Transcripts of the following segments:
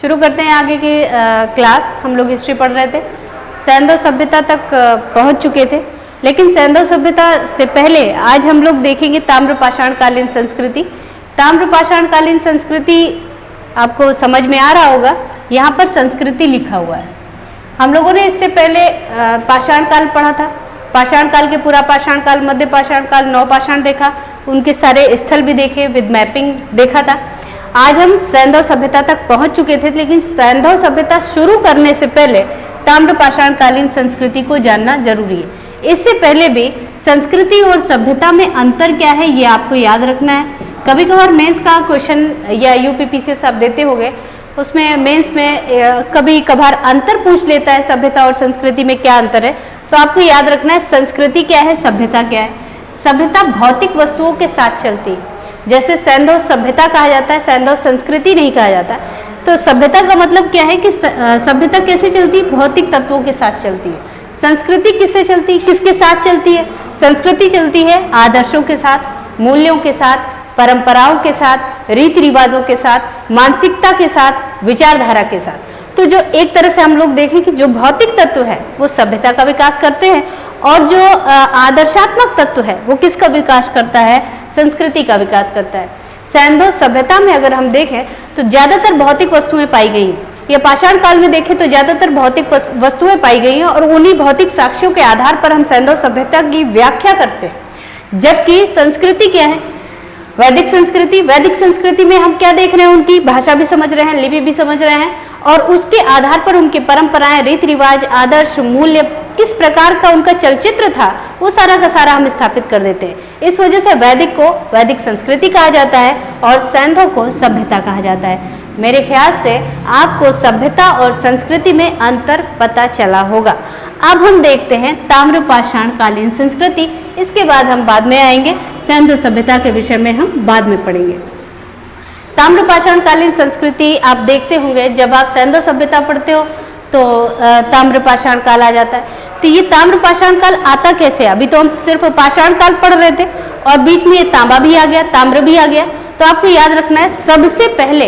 शुरू करते हैं आगे की क्लास। हम लोग हिस्ट्री पढ़ रहे थे, सैंधव सभ्यता तक पहुंच चुके थे, लेकिन सैंधव सभ्यता से पहले आज हम लोग देखेंगे ताम्रपाषाण कालीन संस्कृति। ताम्रपाषाण कालीन संस्कृति आपको समझ में आ रहा होगा, यहाँ पर संस्कृति लिखा हुआ है। हम लोगों ने इससे पहले पाषाण काल पढ़ा था, पाषाण काल के पूरा पाषाण काल, मध्य पाषाण काल, नवपाषाण देखा, उनके सारे स्थल भी देखे, विद मैपिंग देखा था। आज हम सैंधव सभ्यता तक पहुंच चुके थे, लेकिन सैंधव सभ्यता शुरू करने से पहले ताम्रपाषाण कालीन संस्कृति को जानना जरूरी है। इससे पहले भी संस्कृति और सभ्यता में अंतर क्या है ये आपको याद रखना है। कभी कभार मेंस का क्वेश्चन या यूपीपीसी सब देते होंगे, उसमें मेंस में कभी कभार अंतर पूछ लेता है, सभ्यता और संस्कृति में क्या अंतर है, तो आपको याद रखना है संस्कृति क्या है, सभ्यता क्या है। सभ्यता भौतिक वस्तुओं के साथ चलती है, जैसे सैंधव सभ्यता कहा जाता है, सैंधव संस्कृति नहीं कहा जाता। तो सभ्यता का मतलब क्या है कि सभ्यता कैसे चलती है, भौतिक तत्वों के साथ चलती है। संस्कृति किससे चलती है, किसके साथ चलती है? संस्कृति चलती है आदर्शों के साथ, मूल्यों के साथ, परंपराओं के साथ, रीति रिवाजों के साथ, मानसिकता के साथ, विचारधारा के साथ। तो जो एक तरह से हम लोग देखें कि जो भौतिक तत्व है वो सभ्यता का विकास करते हैं, और जो आदर्शात्मक तत्व है वो किसका विकास करता है, संस्कृति का विकास करता है। सैंधव सभ्यता में अगर हम देखें तो ज्यादातर भौतिक वस्तुएं पाई गई हैं, या पाषाण काल में देखें तो ज्यादातर भौतिक वस्तुएं पाई गई हैं, और उन्हीं भौतिक साक्ष्यों के आधार पर हम सैंधव सभ्यता की व्याख्या करते हैं। जबकि संस्कृति क्या है, वैदिक संस्कृति। वैदिक संस्कृति में हम क्या देख रहे हैं, उनकी भाषा भी समझ रहे हैं, लिपि भी समझ रहे हैं, और उसके आधार पर उनके परंपराएं, रीति रिवाज, आदर्श, मूल्य, किस प्रकार का उनका चलचित्र था, वो सारा का सारा हम स्थापित कर देते हैं। इस वजह से वैदिक को वैदिक संस्कृति कहा जाता है और सैंधव को सभ्यता कहा जाता है। मेरे ख्याल से आपको सभ्यता और संस्कृति में अंतर पता चला होगा। अब हम देखते हैं ताम्रपाषाण कालीन संस्कृति, इसके बाद हम बाद में आएंगे, सैंधव सभ्यता के विषय में हम बाद में पढ़ेंगे। ताम्रपाषाण कालीन संस्कृति आप देखते होंगे, जब आप सैंधव सभ्यता पढ़ते हो तो ताम्रपाषाण काल आ जाता है। तो ये ताम्रपाषाण काल आता कैसे? अभी तो हम सिर्फ पाषाण काल पढ़ रहे थे और बीच में ये तांबा भी आ गया, ताम्र भी आ गया। तो आपको याद रखना है, सबसे पहले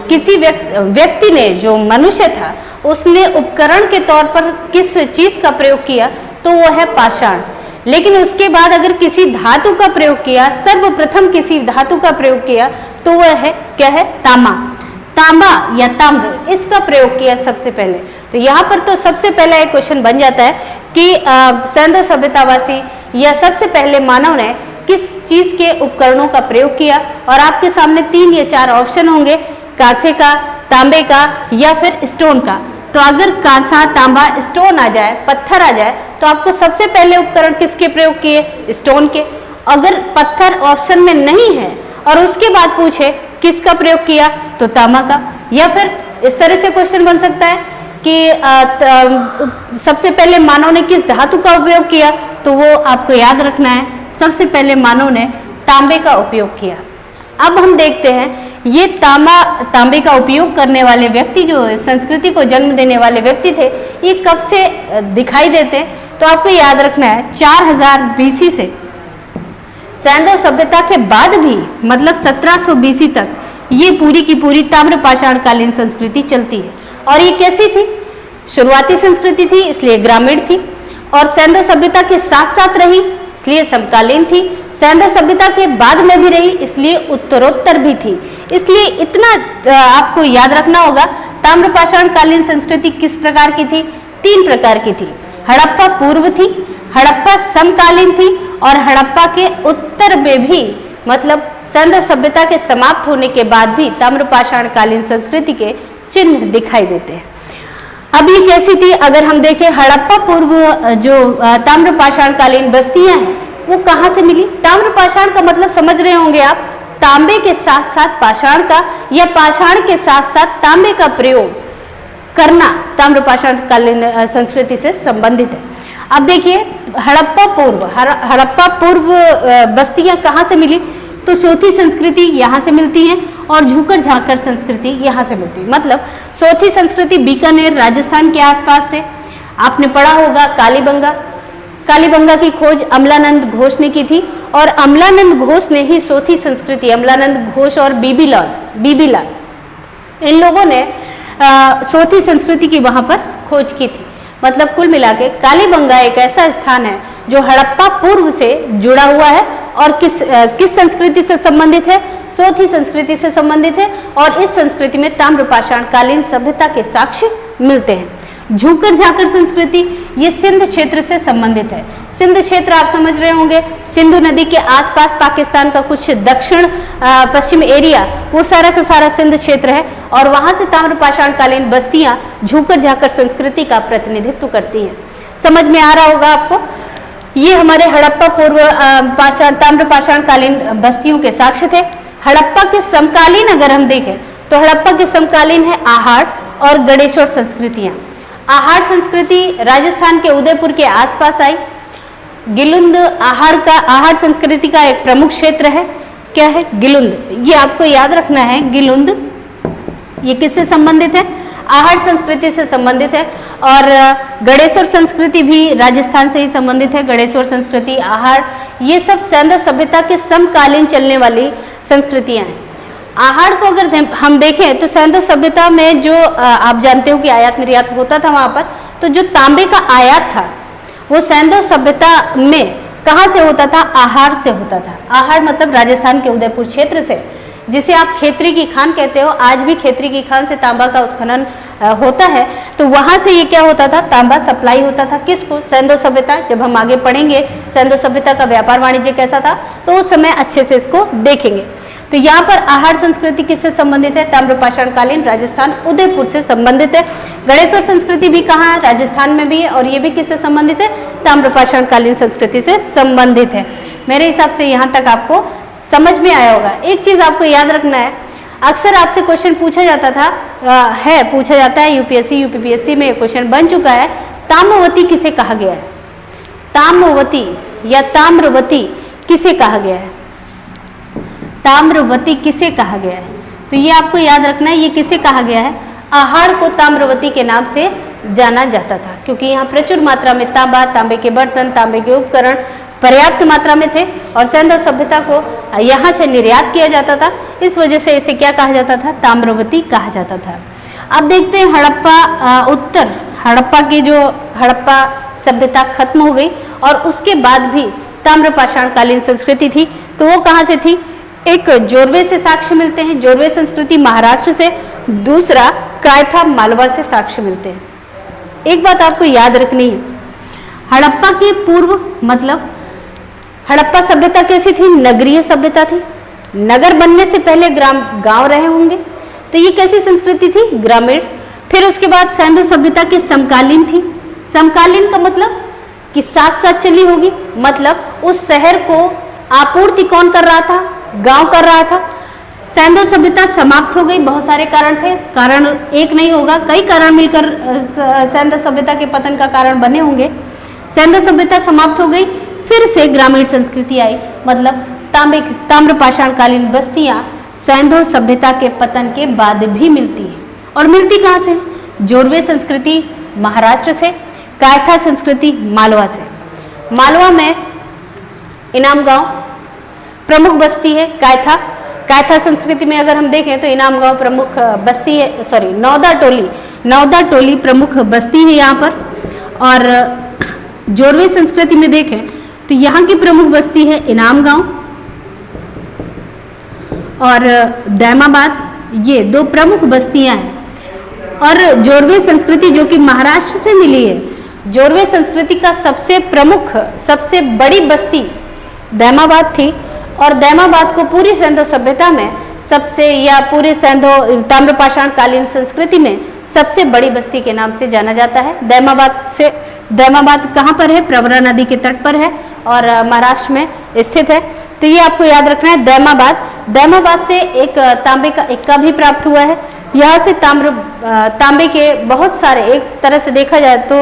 किसी व्यक्ति ने, जो मनुष्य था, उसने उपकरण के तौर पर किस चीज का प्रयोग किया, तो वो है पाषाण। लेकिन उसके बाद अगर किसी धातु का प्रयोग किया, सर्वप्रथम किसी धातु का प्रयोग किया, तो वह है क्या है, तांबा। तांबा या ताम्र, इसका प्रयोग किया सबसे पहले। तो यहाँ पर तो सबसे पहला एक क्वेश्चन बन जाता है कि सैंधव सभ्यतावासी या सबसे पहले मानव ने किस चीज के उपकरणों का प्रयोग किया। और आपके सामने 3 या 4 ऑप्शन होंगे, कांसे का, तांबे का या फिर स्टोन का। तो अगर कांसा, तांबा, स्टोन आ जाए, पत्थर आ जाए, तो आपको सबसे पहले उपकरण किसके प्रयोग किए, स्टोन के। अगर पत्थर ऑप्शन में नहीं है और उसके बाद पूछे किसका प्रयोग किया, तो तांबा का। या फिर इस तरह से क्वेश्चन बन सकता है कि सबसे पहले मानव ने किस धातु का उपयोग किया, तो वो आपको याद रखना है, सबसे पहले मानव ने तांबे का उपयोग किया। अब हम देखते हैं ये तांबे का उपयोग करने वाले व्यक्ति, जो संस्कृति को जन्म देने वाले व्यक्ति थे, ये कब से दिखाई देते हैं, तो आपको याद रखना है 4000 बीसी से सैंधव सभ्यता के बाद भी, मतलब 1700 बीसी तक ये पूरी की पूरी ताम्रपाषाण कालीन संस्कृति चलती है। और ये कैसी थी? शुरुआती संस्कृति थी, इसलिए ग्रामीण थी, और सैंधव सभ्यता के साथ साथ रही, इसलिए समकालीन थी। सैंधव सभ्यता के बाद में भी रही, इसलिए उत्तरोत्तर भी थी। इसलिए इतना आपको याद रखना होगा, ताम्रपाषाण कालीन संस्कृति किस प्रकार की थी? 3 प्रकार की थी। हड़प्पा पूर्व थी, हड़प्पा समकालीन थी, और हड़प्पा के उत्तर में भी, मतलब सैंधव सभ्यता के समाप्त होने के बाद भी ताम्रपाषाण कालीन संस्कृति के चिन्ह दिखाई देते हैं। अब ये कैसी थी? अगर हम देखें, हड़प्पा पूर्व जो ताम्रपाषाण कालीन बस्तियां हैं, वो कहाँ से मिली? ताम्रपाषाण का मतलब समझ रहे होंगे आप, तांबे के साथ साथ पाषाण का, या पाषाण के साथ साथ तांबे का प्रयोग करना ताम्रपाषाण कालीन संस्कृति से संबंधित है। अब देखिए, हड़प्पा पूर्व बस्तियां कहाँ से मिली? तो सोथी संस्कृति यहाँ से मिलती है, और झूकर झाकर संस्कृति यहाँ से मिलती है। मतलब सोथी संस्कृति बीकानेर, राजस्थान के आसपास से। आपने पढ़ा होगा कालीबंगा। कालीबंगा की खोज अमलानंद घोष ने की थी, और अमलानंद घोष ने ही सोथी संस्कृति, अमलानंद घोष और बीबीलाल, इन लोगों ने सोथी संस्कृति की वहां पर खोज की थी। मतलब कुल मिला के कालीबंगा एक ऐसा स्थान है जो हड़प्पा पूर्व से जुड़ा हुआ है और किस संस्कृति से संबंधित है, सोथी संस्कृति से संबंधित है, और इस संस्कृति में ताम्रपाषाण कालीन सभ्यता के साक्ष्य मिलते हैं। झूकर झाकर संस्कृति ये सिंध क्षेत्र से संबंधित है। सिंध क्षेत्र आप समझ रहे होंगे, सिंधु नदी के आसपास पाकिस्तान का कुछ दक्षिण पश्चिम एरिया, वो सारा का सारा सिंध क्षेत्र है, और वहां से ताम्रपाषाण कालीन बस्तियां झूकर झाकर संस्कृति का प्रतिनिधित्व करती हैं। समझ में आ रहा होगा आपको। ये हमारे हड़प्पा पूर्व ताम्रपाषाण कालीन बस्तियों के साक्ष्य थे। हड़प्पा के समकालीन अगर हम देखें तो हड़प्पा के समकालीन है आहाड़ और गणेश्वर संस्कृतियां। आहाड़ संस्कृति राजस्थान के उदयपुर के आसपास आई। गिलुंद आहाड़ संस्कृति का एक प्रमुख क्षेत्र है। क्या है? गिलुंद। ये आपको याद रखना है, गिलुंद ये किससे संबंधित है? आहाड़ संस्कृति से संबंधित है। और गणेश्वर संस्कृति भी राजस्थान से ही संबंधित है। गणेश्वर संस्कृति, आहाड़, ये सब सैंधव सभ्यता के समकालीन चलने वाली संस्कृतियां हैं। आहाड़ को अगर हम देखें तो सैंधव सभ्यता में जो आप जानते हो कि आयात निर्यात होता था वहां पर, तो जो तांबे का आयात था वो सैंधव सभ्यता में कहाँ से होता था? आहाड़ से होता था। आहाड़ मतलब राजस्थान के उदयपुर क्षेत्र से, जिसे आप खेतरी की खान कहते हो। आज भी खेतरी की खान से तांबा का उत्खनन होता है, तो वहां से ये क्या होता था? तांबा सप्लाई होता था। किसको? सैंधव सभ्यता। जब हम आगे पढ़ेंगे सैंधव सभ्यता का व्यापार वाणिज्य कैसा था, तो उस समय अच्छे से इसको देखेंगे। तो यहाँ पर आहाड़ संस्कृति किससे संबंधित है? ताम्रपाषाण कालीन राजस्थान उदयपुर से संबंधित है। गणेश्वर संस्कृति भी कहाँ है? राजस्थान में भी है, और ये भी किससे संबंधित है? ताम्रपाषाण कालीन संस्कृति से संबंधित है। मेरे हिसाब से यहाँ तक आपको समझ में आया होगा। एक चीज आपको याद रखना है, अक्सर आपसे क्वेश्चन पूछा जाता था, पूछा जाता है, यूपीएससी यूपीपीएससी में क्वेश्चन बन चुका है, ताम्रवती किसे कहा गया है? ताम्रवती या ताम्रवती किसे कहा गया है? ताम्रवती किसे कहा गया है? तो ये आपको याद रखना है, ये किसे कहा गया है? आहाड़ को ताम्रवती के नाम से जाना जाता था, क्योंकि यहाँ प्रचुर मात्रा में तांबा, तांबे के बर्तन, तांबे के उपकरण पर्याप्त मात्रा में थे, और सैंधव सभ्यता को यहाँ से निर्यात किया जाता था। इस वजह से इसे क्या कहा जाता था? ताम्रवती कहा जाता था। अब देखते हैं हड़प्पा, उत्तर हड़प्पा की जो हड़प्पा सभ्यता खत्म हो गई, और उसके बाद भी ताम्रपाषाण कालीन संस्कृति थी, तो वो कहाँ से थी? एक जोरवे से साक्ष्य मिलते हैं, जोरवे संस्कृति महाराष्ट्र से। दूसरा कायथा मालवा से साक्ष्य मिलते हैं। एक बात आपको याद रखनी है, हड़प्पा के पूर्व मतलब हड़प्पा सभ्यता कैसी थी? नगरीय सभ्यता थी। नगर बनने से पहले गांव रहे होंगे, तो ये कैसी संस्कृति थी? ग्रामीण। फिर उसके बाद सैंधव सभ्यता की समकालीन थी। समकालीन का मतलब कि साथ साथ चली होगी, मतलब उस शहर को आपूर्ति कौन कर रहा था? गांव कर रहा था। सैंधव सभ्यता समाप्त हो गई, बहुत सारे कारण थे, कारण एक नहीं होगा, कई कारण मिलकर सैंधव सभ्यता के पतन का कारण बने होंगे। सैंधव सभ्यता समाप्त हो गई, फिर से ग्रामीण संस्कृति आई, मतलब ताम्रपाषाण कालीन बस्तियां सैंधव सभ्यता के पतन के बाद भी मिलती है। और मिलती कहाँ से? जोरवे संस्कृति महाराष्ट्र से, कायथा संस्कृति मालवा से। मालवा में इनाम गांव प्रमुख बस्ती है। कायथा संस्कृति में अगर हम देखें तो इनाम गांव प्रमुख बस्ती है, नौदा टोली प्रमुख बस्ती है यहाँ पर। और जोरवे संस्कृति में देखें तो यहाँ की प्रमुख बस्ती है इनाम गांव और दैमाबाद, ये दो प्रमुख बस्तियां हैं। और जोरवे संस्कृति जो कि महाराष्ट्र से मिली है, जोरवे संस्कृति का सबसे प्रमुख सबसे बड़ी बस्ती दैमाबाद थी, और दैमाबाद को पूरी सैंधव सभ्यता में सबसे, या पूरे सैंधव ताम्रपाषाण कालीन संस्कृति में सबसे बड़ी बस्ती के नाम से जाना जाता है। दैमाबाद कहाँ पर है? प्रवरा नदी के तट पर है और महाराष्ट्र में स्थित है। तो ये आपको याद रखना है। दैमाबाद से एक तांबे का इक्का भी प्राप्त हुआ है। यहाँ से तांबे के बहुत सारे, एक तरह से देखा जाए तो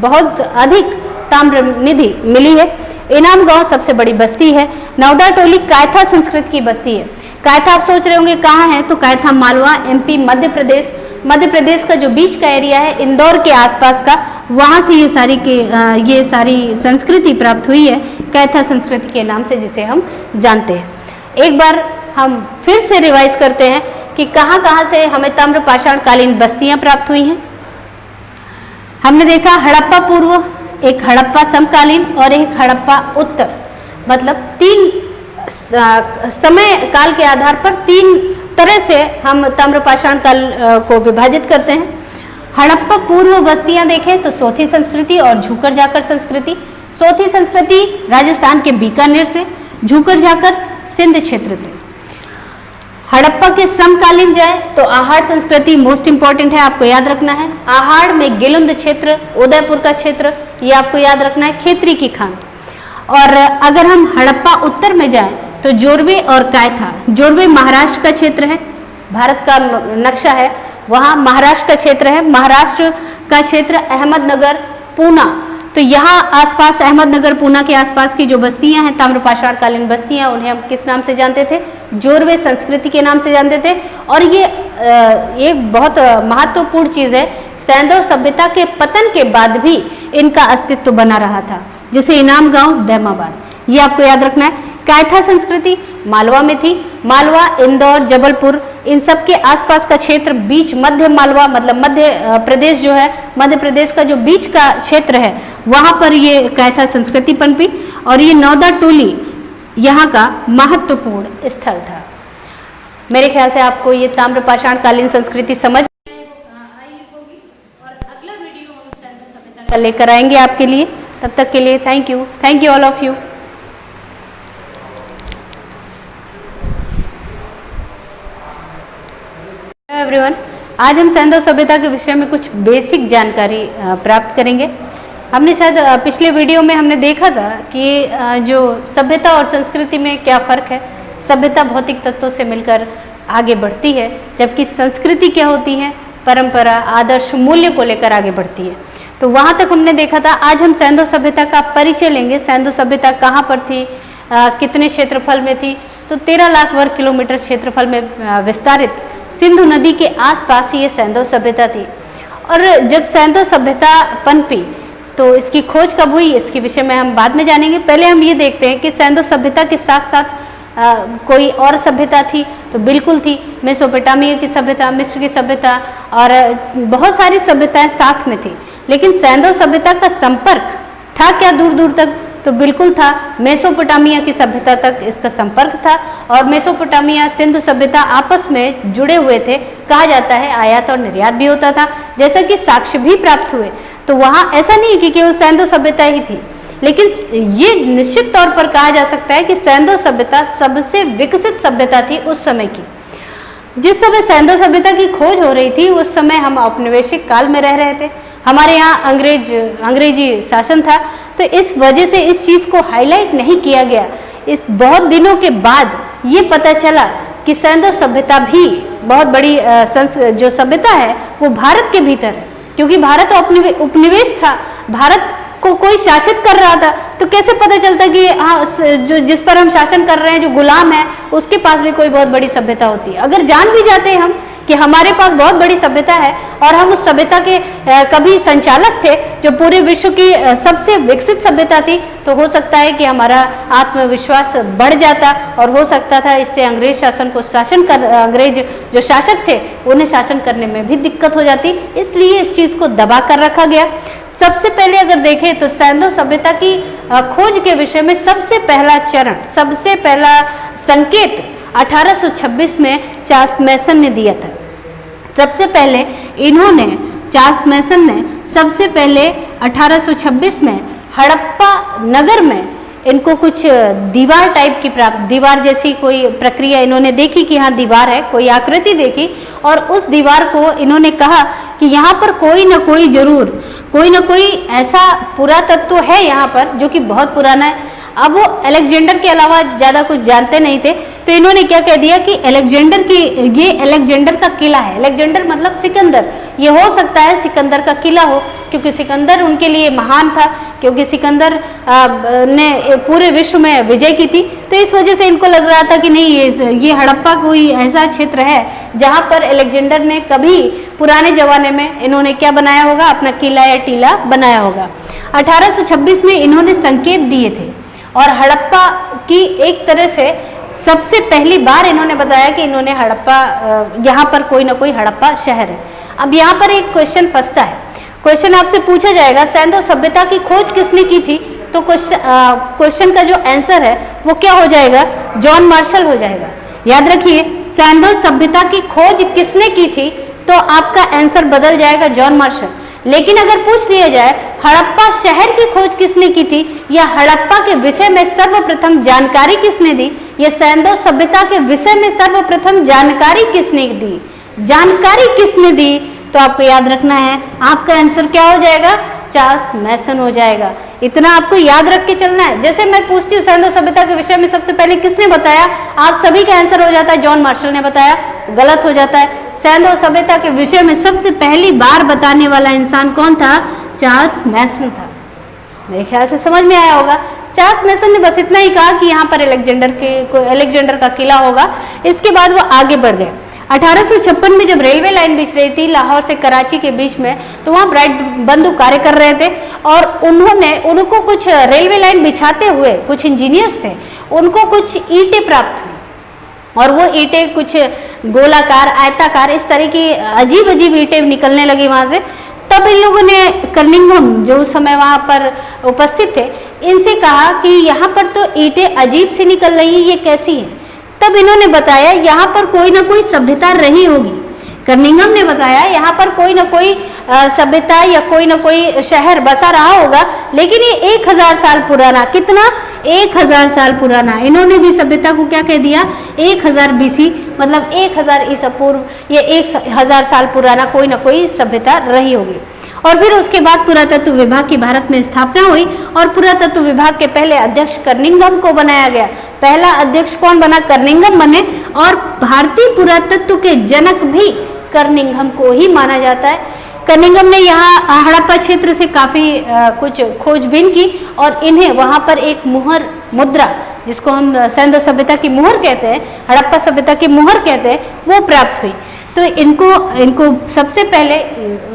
बहुत अधिक ताम्र निधि मिली है। इनाम गांव सबसे बड़ी बस्ती है। नौदा टोली कायथा संस्कृति की बस्ती है। कायथा आप सोच रहे होंगे कहाँ है, तो कायथा मालवा, एमपी, मध्य प्रदेश का जो बीच का एरिया है, इंदौर के आसपास का, वहाँ से ये सारी संस्कृति प्राप्त हुई है कायथा संस्कृति के नाम से, जिसे हम जानते हैं। एक बार हम फिर से रिवाइज करते हैं कि कि कहाँ कहाँ से हमें ताम्रपाषाण कालीन बस्तियां प्राप्त हुई हैं। हमने देखा हड़प्पा पूर्व, एक हड़प्पा समकालीन और एक हड़प्पा उत्तर, मतलब तीन समय काल के आधार पर तीन तरह से हम ताम्रपाषाण काल को विभाजित करते हैं। हड़प्पा पूर्व बस्तियां देखें तो सोथी संस्कृति और झूकर झाकर संस्कृति। सोथी संस्कृति राजस्थान के बीकानेर से, झूकर झाकर सिंध क्षेत्र से। हड़प्पा के समकालीन जाए तो आहाड़ संस्कृति मोस्ट इंपॉर्टेंट है, आपको याद रखना है। आहाड़ में गिलुंद क्षेत्र, उदयपुर का क्षेत्र, ये आपको याद रखना है, खेतरी की खान। और अगर हम हड़प्पा उत्तर में जाएं तो जोरवे और कायथा। जोरवे महाराष्ट्र का क्षेत्र है, भारत का नक्शा है, वहाँ महाराष्ट्र का क्षेत्र है। महाराष्ट्र का क्षेत्र अहमदनगर, पूना, तो यहाँ आसपास अहमदनगर, पूना के आसपास की जो बस्तियां हैं ताम्रपाषाण कालीन बस्तियां, उन्हें हम किस नाम से जानते थे? जोरवे संस्कृति के नाम से जानते थे। और ये एक बहुत महत्वपूर्ण चीज है, सैंधव सभ्यता के पतन के बाद भी इनका अस्तित्व बना रहा था, जैसे इनाम गांव, दैमाबाद, ये आपको याद रखना है। कायथा संस्कृति मालवा में थी। मालवा, इंदौर, जबलपुर, इन सब के आसपास का क्षेत्र, बीच मध्य मालवा मतलब मध्य प्रदेश जो है, मध्य प्रदेश का जो बीच का क्षेत्र है, वहां पर ये कायथा संस्कृति पनपी। और ये नौदा टोली यहाँ का महत्वपूर्ण स्थल था। मेरे ख्याल से आपको ये ताम्रपाषाण कालीन संस्कृति समझ आई होगी और अगला वीडियो हम सैंधव सभ्यता का लेकर आएंगे आपके लिए। तब तक के लिए thank you all of you. Everyone, आज हम सैंधव सभ्यता के विषय में कुछ बेसिक जानकारी प्राप्त करेंगे। हमने शायद पिछले वीडियो में हमने देखा था कि जो सभ्यता और संस्कृति में क्या फ़र्क है। सभ्यता भौतिक तत्वों से मिलकर आगे बढ़ती है, जबकि संस्कृति क्या होती है? परंपरा, आदर्श, मूल्य को लेकर आगे बढ़ती है। तो वहाँ तक हमने देखा था। आज हम सैंधव सभ्यता का परिचय लेंगे। सैंधव सभ्यता कहाँ पर थी, कितने क्षेत्रफल में थी? तो 13 लाख वर्ग किलोमीटर क्षेत्रफल में विस्तारित सिंधु नदी के आसपास ये सैंधव सभ्यता थी। और जब सैंधव सभ्यता पनपी तो इसकी खोज कब हुई, इसके विषय में हम बाद में जानेंगे। पहले हम ये देखते हैं कि सैंधव सभ्यता के साथ साथ कोई और सभ्यता थी, तो बिल्कुल थी। मेसोपोटामिया की सभ्यता, मिस्र की सभ्यता और बहुत सारी सभ्यताएं साथ में थी। लेकिन सैंधव सभ्यता का संपर्क था क्या दूर दूर तक? तो बिल्कुल था। मेसोपोटामिया की सभ्यता तक इसका संपर्क था और मेसोपोटामिया, सिंधु सभ्यता आपस में जुड़े हुए थे। कहा जाता है आयात और निर्यात भी होता था, जैसा कि साक्ष्य भी प्राप्त हुए। तो वहाँ ऐसा नहीं कि केवल सैंधव सभ्यता ही थी, लेकिन ये निश्चित तौर पर कहा जा सकता है कि सैंधव सभ्यता सबसे विकसित सभ्यता थी उस समय की। जिस समय सैंधव सभ्यता की खोज हो रही थी, उस समय हम औपनिवेशिक काल में रह रहे थे। हमारे यहाँ अंग्रेजी शासन था, तो इस वजह से इस चीज़ को हाईलाइट नहीं किया गया। इस बहुत दिनों के बाद ये पता चला कि सैंधव सभ्यता भी बहुत बड़ी जो सभ्यता है वो भारत के भीतर है, क्योंकि भारत उपनिवेश था, भारत को कोई शासित कर रहा था। तो कैसे पता चलता कि हाँ, जो जिस पर हम शासन कर रहे हैं, जो गुलाम है, उसके पास भी कोई बहुत बड़ी सभ्यता होती है। अगर जान भी जाते हम कि हमारे पास बहुत बड़ी सभ्यता है और हम उस सभ्यता के कभी संचालक थे, जो पूरे विश्व की सबसे विकसित सभ्यता थी, तो हो सकता है कि हमारा आत्मविश्वास बढ़ जाता और हो सकता था इससे अंग्रेज शासन को अंग्रेज जो शासक थे उन्हें शासन करने में भी दिक्कत हो जाती। इसलिए इस चीज़ को दबा कर रखा गया। सबसे पहले अगर देखें तो सैंधव सभ्यता की खोज के विषय में सबसे पहला चरण, सबसे पहला संकेत 1826 में चार्ल्स मैसन ने दिया था। सबसे पहले इन्होंने, चार्ल्स मैसन ने सबसे पहले 1826 में हड़प्पा नगर में इनको कुछ दीवार टाइप की दीवार जैसी कोई प्रक्रिया इन्होंने देखी कि हाँ दीवार है, कोई आकृति देखी और उस दीवार को इन्होंने कहा कि यहाँ पर कोई ना कोई जरूर, कोई ना कोई ऐसा पुरातत्व है यहाँ पर जो कि बहुत पुराना है। अब वो अलेक्जेंडर के अलावा ज़्यादा कुछ जानते नहीं थे, तो इन्होंने क्या कह दिया कि ये अलेक्जेंडर का किला है। अलेक्जेंडर मतलब सिकंदर, ये हो सकता है सिकंदर का किला हो, क्योंकि सिकंदर उनके लिए महान था, क्योंकि सिकंदर ने पूरे विश्व में विजय की थी। तो इस वजह से इनको लग रहा था कि नहीं, ये हड़प्पा कोई ऐसा क्षेत्र है जहाँ पर अलेक्जेंडर ने कभी पुराने जमाने में इन्होंने क्या बनाया होगा, अपना किला या टीला बनाया होगा। 1826 में इन्होंने संकेत दिए थे और हड़प्पा की एक तरह से सबसे पहली बार इन्होंने बताया कि इन्होंने हड़प्पा, यहाँ पर कोई ना कोई हड़प्पा शहर है। अब यहाँ पर एक क्वेश्चन फंसता है। क्वेश्चन आपसे पूछा जाएगा सैंधव सभ्यता की खोज किसने की थी, तो क्वेश्चन का जो आंसर है वो क्या हो जाएगा, जॉन मार्शल हो जाएगा। याद रखिए, सैंधव सभ्यता की खोज किसने की थी, तो आपका आंसर बदल जाएगा जॉन मार्शल। लेकिन अगर पूछ लिया जाए हड़प्पा शहर की खोज किसने की थी, या हड़प्पा के विषय में सर्वप्रथम जानकारी किसने दी, या सैंधव सभ्यता के विषय में सर्वप्रथम जानकारी किसने दी, जानकारी किसने दी, तो आपको याद रखना है, आपका आंसर क्या हो जाएगा, चार्ल्स मैसन हो जाएगा। इतना आपको याद रख के चलना है। जैसे मैं पूछती हूँ सैंधव सभ्यता के विषय में सबसे पहले किसने बताया, आप सभी का आंसर हो जाता है जॉन मार्शल ने बताया, गलत हो जाता है। सैंधव सभ्यता के विषय में सबसे पहली बार बताने वाला इंसान कौन था, चार्ल्स मैसन था। मेरे ख्याल से समझ में आया होगा। चार्ल्स मैसन ने बस इतना ही कहा कि यहाँ पर अलेक्जेंडर का किला होगा। इसके बाद वो आगे बढ़ गए। 1856 में जब रेलवे लाइन बिछ रही थी लाहौर से कराची के बीच में, तो वहाँ ब्राइट बंधु कार्य कर रहे थे और उनको कुछ रेलवे लाइन बिछाते हुए कुछ इंजीनियर्स थे, उनको कुछ ईंटें प्राप्त हुई और वो ईंटें कुछ गोलाकार, आयताकार, इस तरह की अजीब अजीब ईंटें निकलने लगी वहाँ से। तब इन लोगों ने कर्निंघम, जो उस समय वहाँ पर उपस्थित थे, इनसे कहा कि यहाँ पर तो ईंटें अजीब सी निकल रही है, ये कैसी है। तब इन्होंने बताया यहाँ पर कोई ना कोई सभ्यता रही होगी। कर्निंघम ने बताया यहाँ पर कोई ना कोई सभ्यता या कोई ना कोई शहर बसा रहा होगा, लेकिन ये 1000 साल पुराना, कितना, 1000 साल पुराना। इन्होंने भी सभ्यता को क्या कह दिया, 1000 BC, मतलब 1000 ईसा पूर्व या 1000 साल पुराना कोई ना कोई सभ्यता रही होगी। और फिर उसके बाद पुरातत्व विभाग की भारत में स्थापना हुई और पुरातत्व विभाग के पहले अध्यक्ष कर्निंघम को बनाया गया। पहला अध्यक्ष कौन बना, कर्निंघम बने। और भारतीय पुरातत्व के जनक भी कर्निंघम को ही माना जाता है। कर्निंघम ने यहाँ हड़प्पा क्षेत्र से काफी कुछ खोजबीन की और इन्हें वहां पर एक मुहर, मुद्रा, जिसको हम सैंधव सभ्यता की मुहर कहते हैं, हड़प्पा सभ्यता की मुहर कहते हैं, वो प्राप्त हुई। तो इनको सबसे पहले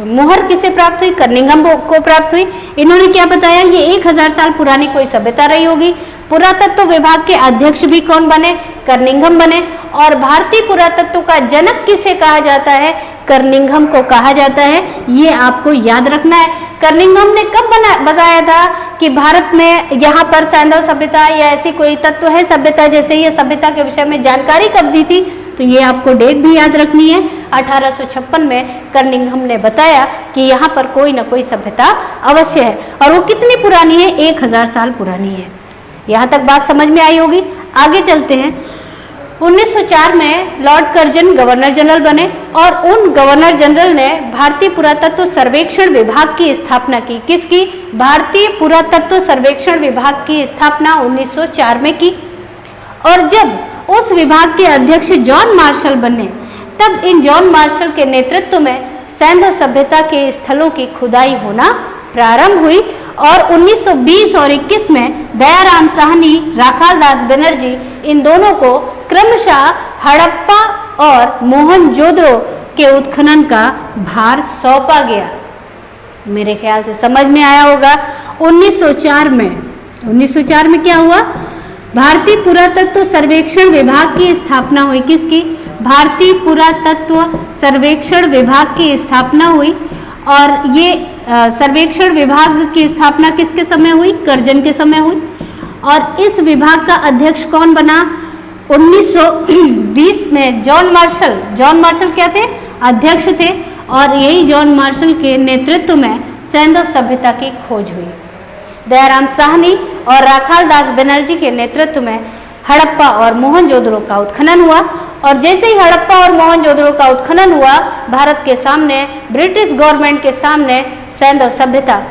मुहर किसे प्राप्त हुई, कर्निंघम को प्राप्त हुई। इन्होंने क्या बताया, ये 1000 साल पुरानी कोई सभ्यता रही होगी। पुरातत्व विभाग के अध्यक्ष भी कौन बने, कर्निंघम बने। और भारतीय पुरातत्व का जनक किसे कहा जाता है, कर्निंघम को कहा जाता है। ये आपको याद रखना है। कर्निंघम ने कब बताया था कि भारत में यहाँ पर सैंधव सभ्यता या ऐसी कोई तत्व है सभ्यता, जैसे ये सभ्यता के विषय में जानकारी कब दी थी, तो ये आपको डेट भी याद रखनी है। 1856 में कर्निंघम ने बताया कि यहाँ पर कोई ना कोई सभ्यता अवश्य है। और वो कितनी पुरानी है, 1000 साल पुरानी है। यहाँ तक बात समझ में आई होगी। आगे चलते हैं। 1904 में लॉर्ड कर्जन गवर्नर जनरल बने और उन गवर्नर जनरल ने भारतीय पुरातत्व सर्वेक्षण विभाग की स्थापना की। किसकी, भारतीय पुरातत्व सर्वेक्षण विभाग की स्थापना 1904 में की। और जब उस विभाग के अध्यक्ष जॉन मार्शल बने, तब इन जॉन मार्शल के नेतृत्व में सैंधव सभ्यता के स्थलों की खुदाई होना प्रारंभ हुई। और 1920 और 21 में दयाराम साहनी, राखाल दास बनर्जी, इन दोनों को क्रमशः हड़प्पा और मोहनजोदड़ो के उत्खनन का भार सौंपा गया। मेरे ख्याल से समझ में आया होगा। 1904 में क्या हुआ, भारतीय पुरातत्व सर्वेक्षण विभाग की स्थापना हुई। किसकी, भारतीय पुरातत्व सर्वेक्षण विभाग की स्थापना हुई। और ये सर्वेक्षण विभाग की स्थापना किसके समय हुई, कर्जन के समय हुई। और इस विभाग का अध्यक्ष कौन बना, 1920 में जॉन मार्शल क्या थे, अध्यक्ष थे। और यही जॉन मार्शल के नेतृत्व में सैंधव सभ्यता की खोज हुई। दयाराम साहनी और राखाल दास बनर्जी के नेतृत्व में हड़प्पा और मोहनजोदड़ो का उत्खनन हुआ। और जैसे ही हड़प्पा और मोहनजोदड़ो का उत्खनन हुआ, भारत के सामने, ब्रिटिश गवर्नमेंट के सामने सैंधव सभ्यता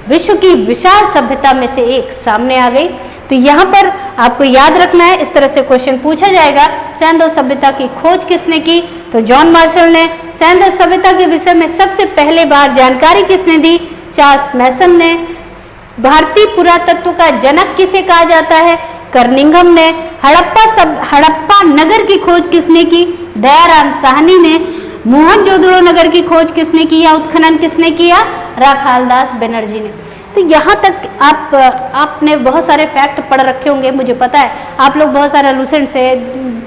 विश्व की विशाल सभ्यता में से एक सामने आ गई। तो यहाँ पर आपको याद रखना है, इस तरह से क्वेश्चन पूछा जाएगा, सैंधव सभ्यता की खोज किसने की, तो जॉन मार्शल ने। सैंधव सभ्यता के विषय में सबसे पहले बार जानकारी किसने दी, चार्ल्स मैसन ने। भारतीय पुरातत्व का जनक किसे कहा जाता है, कर्निंघम ने। हड़प्पा नगर की खोज किसने की, दयाराम साहनी ने। मोहनजोदड़ो नगर की खोज किसने की या उत्खनन किसने किया, राखाल दास बनर्जी ने। तो यहाँ तक आपने बहुत सारे फैक्ट पढ़ रखे होंगे, मुझे पता है आप लोग बहुत सारे लूसेंट से,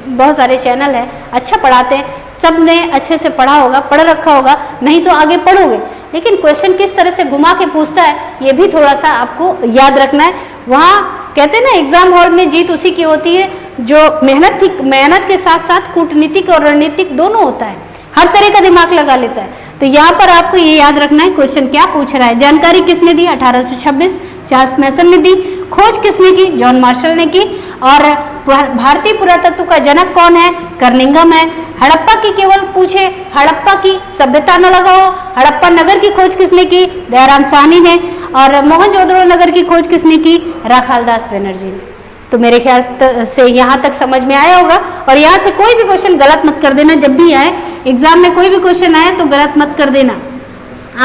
बहुत सारे चैनल है अच्छा पढ़ाते हैं, सब ने अच्छे से पढ़ा होगा, पढ़ रखा होगा, नहीं तो आगे पढ़ोगे। लेकिन क्वेश्चन किस तरह से घुमा के पूछता है ये भी थोड़ा सा आपको याद रखना है। वहाँ कहते हैं ना एग्जाम हॉल में जीत उसी की होती है जो मेहनत के साथ साथ कूटनीतिक और रणनीतिक दोनों होता है, हर तरह का दिमाग लगा लेता है। तो यहाँ पर आपको ये याद रखना है क्वेश्चन क्या पूछ रहा है। जानकारी किसने दी? 1826 चार्ल्स मैसन ने दी। खोज किसने की? जॉन मार्शल ने की। और भारतीय पुरातत्व का जनक कौन है? कर्निंघम है। हड़प्पा की केवल पूछे, हड़प्पा की सभ्यता न लगाओ, हड़प्पा नगर की खोज किसने की? दयाराम साहनी ने। और मोहनजोदड़ो नगर की खोज किसने की? राखालदास बनर्जी ने। तो मेरे ख्याल से यहाँ तक समझ में आया होगा। और यहाँ से कोई भी क्वेश्चन गलत मत कर देना, जब भी आए एग्जाम में कोई भी क्वेश्चन आए तो गलत मत कर देना।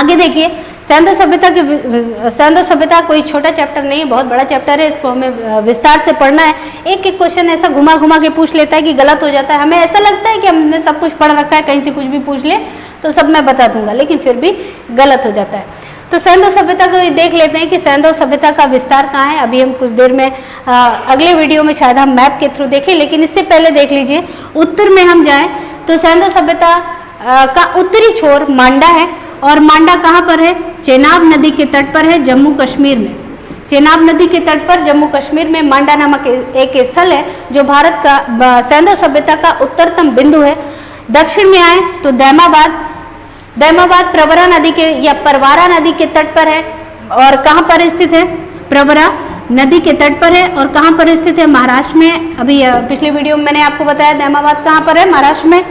आगे देखिए सैंधव सभ्यता कोई छोटा चैप्टर नहीं है, बहुत बड़ा चैप्टर है, इसको हमें विस्तार से पढ़ना है। एक एक क्वेश्चन ऐसा घुमा घुमा के पूछ लेता है कि गलत हो जाता है। हमें ऐसा लगता है कि हमने सब कुछ पढ़ रखा है, कहीं से कुछ भी पूछ ले तो सब मैं बता दूंगा, लेकिन फिर भी गलत हो जाता है। तो सैंधव सभ्यता को देख लेते हैं कि सैंधव सभ्यता का विस्तार कहाँ है। अभी हम कुछ देर में अगले वीडियो में शायद हम मैप के थ्रू देखें, लेकिन इससे पहले देख लीजिए उत्तर में हम जाएं तो सैंधव सभ्यता का उत्तरी छोर मांडा है। और मांडा कहाँ पर है? चेनाब नदी के तट पर है, जम्मू कश्मीर में। चेनाब नदी के तट पर जम्मू कश्मीर में मांडा नामक एक स्थल है जो भारत का सैंधव सभ्यता का उत्तरतम बिंदु है। दक्षिण में आए तो दैमाबाद प्रवरा नदी के या परवारा नदी के तट पर है। और कहाँ पर स्थित है? प्रवरा नदी के तट पर है। और कहाँ पर स्थित है? महाराष्ट्र में। अभी पिछले वीडियो में मैंने आपको बताया दैमाबाद कहाँ पर है, महाराष्ट्र में।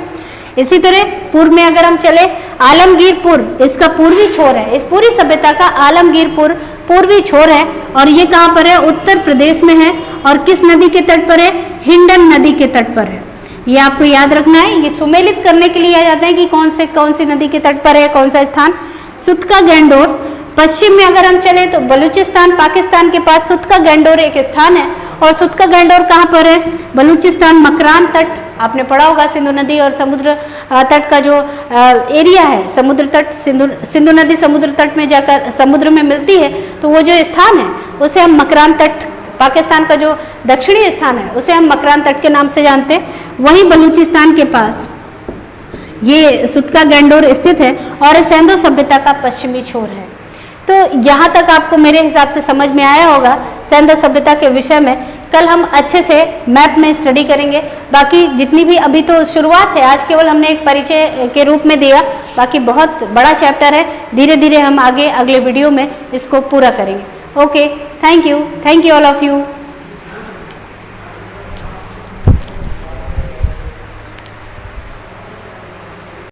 इसी तरह पूर्व में अगर हम चले, आलमगीरपुर इसका पूर्वी छोर है। इस पूरी सभ्यता का आलमगीरपुर पूर्वी छोर है। और ये कहाँ पर है? उत्तर प्रदेश में है। और किस नदी के तट पर है? हिंडन नदी के तट पर है। ये आपको याद रखना है। ये सुमेलित करने के लिए आ जाते हैं कि कौन सी नदी के तट पर है, कौन सा स्थान। सुतका गैंडोर पश्चिम में अगर हम चले तो बलूचिस्तान पाकिस्तान के पास सुतका गैंडोर एक स्थान है। और सुतका गैंडोर कहाँ पर है? बलूचिस्तान मकरान तट, आपने पढ़ा होगा सिंधु नदी और समुद्र तट का जो एरिया है, समुद्र तट, सिंधु नदी समुद्र तट में जाकर समुद्र में मिलती है, तो वो जो स्थान है उसे हम मकरान तट, पाकिस्तान का जो दक्षिणी स्थान है उसे हम मकरान तट के नाम से जानते हैं। वहीं बलूचिस्तान के पास ये सुतका गैंडोर स्थित है और सैंधव सभ्यता का पश्चिमी छोर है। तो यहाँ तक आपको मेरे हिसाब से समझ में आया होगा सैंधव सभ्यता के विषय में। कल हम अच्छे से मैप में स्टडी करेंगे। बाकी जितनी भी, अभी तो शुरुआत है, आज केवल हमने एक परिचय के रूप में दिया, बाकी बहुत बड़ा चैप्टर है। धीरे धीरे हम आगे अगले वीडियो में इसको पूरा करेंगे। Okay, thank you all of you.